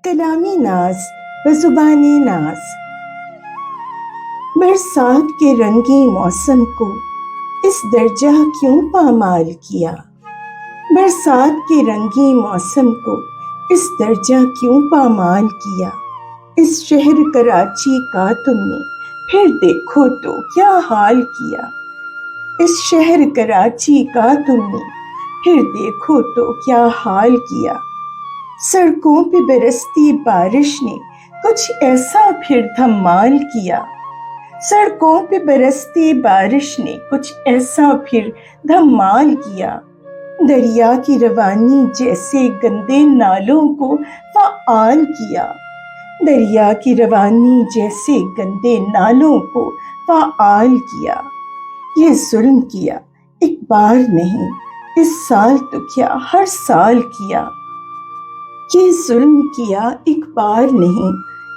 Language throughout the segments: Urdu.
کلامی ناز بزبانی ناز۔ برسات کے رنگی موسم کو اس درجہ کیوں پامال کیا؟ برسات کے رنگی موسم کو اس درجہ کیوں پامال کیا؟ اس شہر کراچی کا تم نے پھر دیکھو تو کیا حال کیا؟ اس شہر کراچی کا تم نے پھر دیکھو تو کیا حال کیا؟ سڑکوں پہ برستی بارش نے کچھ ایسا پھر دھمال کیا۔ سڑکوں پہ برستی بارش نے کچھ ایسا پھر دھمال کیا۔ دریا کی روانی جیسے گندے نالوں کو فعال کیا۔ دریا کی روانی جیسے گندے نالوں کو فعال کیا۔ یہ ظلم کیا ایک بار نہیں، اس سال تو کیا ہر سال کیا۔ یہ ظلم کیا ایک بار نہیں،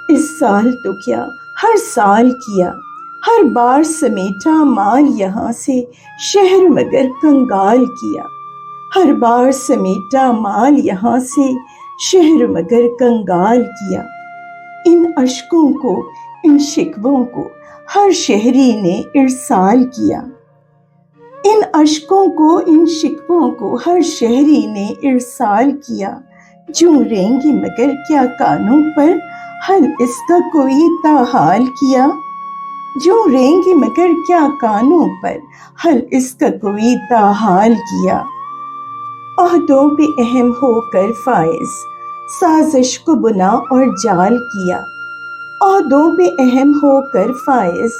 اس سال تو کیا ہر سال کیا۔ ہر بار سمیٹا مال یہاں سے شہر مگر کنگال کیا۔ ہر بار سمیٹا مال یہاں سے شہر مگر کنگال کیا۔ ان اشکوں کو، ان شکووں کو ہر شہری نے ارسال کیا۔ ان اشکوں کو، ان شکووں کو ہر شہری نے ارسال کیا۔ جوں رہیں گے مگر کیا کانوں پر حل اس کا کوئی تاحال کیا؟ جوں رہیں گے مگر کیا کانوں پر حل اس کا کوئی تاحال کیا؟ عہدوں پہ اہم ہو کر فائز سازش کو بنا اور جال کیا۔ عہدوں پہ اہم ہو کر فائز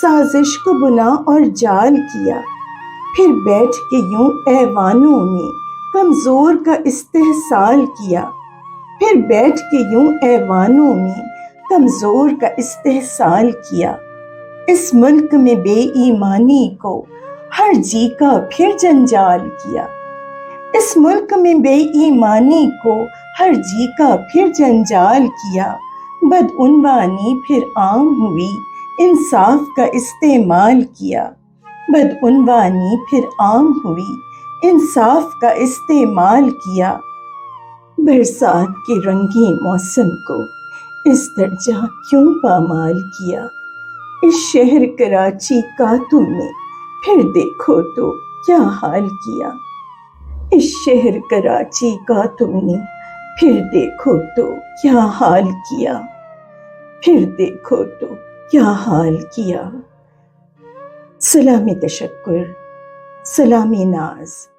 سازش کو بنا اور جال کیا۔ پھر بیٹھ کے یوں ایوانوں میں کمزور کا استحصال کیا۔ پھر بیٹھ کے یوں ایوانوں میں کمزور کا استحصال کیا۔ اس ملک میں بے ایمانی کو ہر جی کا پھر جنجال کیا۔ اس ملک میں بے ایمانی کو ہر جی کا پھر جنجال کیا۔ بدعنوانی پھر عام ہوئی، انصاف کا استعمال کیا۔ بدعنوانی پھر عام ہوئی، انصاف کا استعمال کیا۔ برسات کے رنگین موسم کو اس درجہ کیوں پامال کیا؟ اس شہر کراچی کا تم نے پھر دیکھو تو کیا حال کیا؟ اس شہر کراچی کا تم نے پھر دیکھو تو کیا حال کیا؟ پھر دیکھو تو کیا حال کیا؟ سلامی تشکر، سلامی ناز۔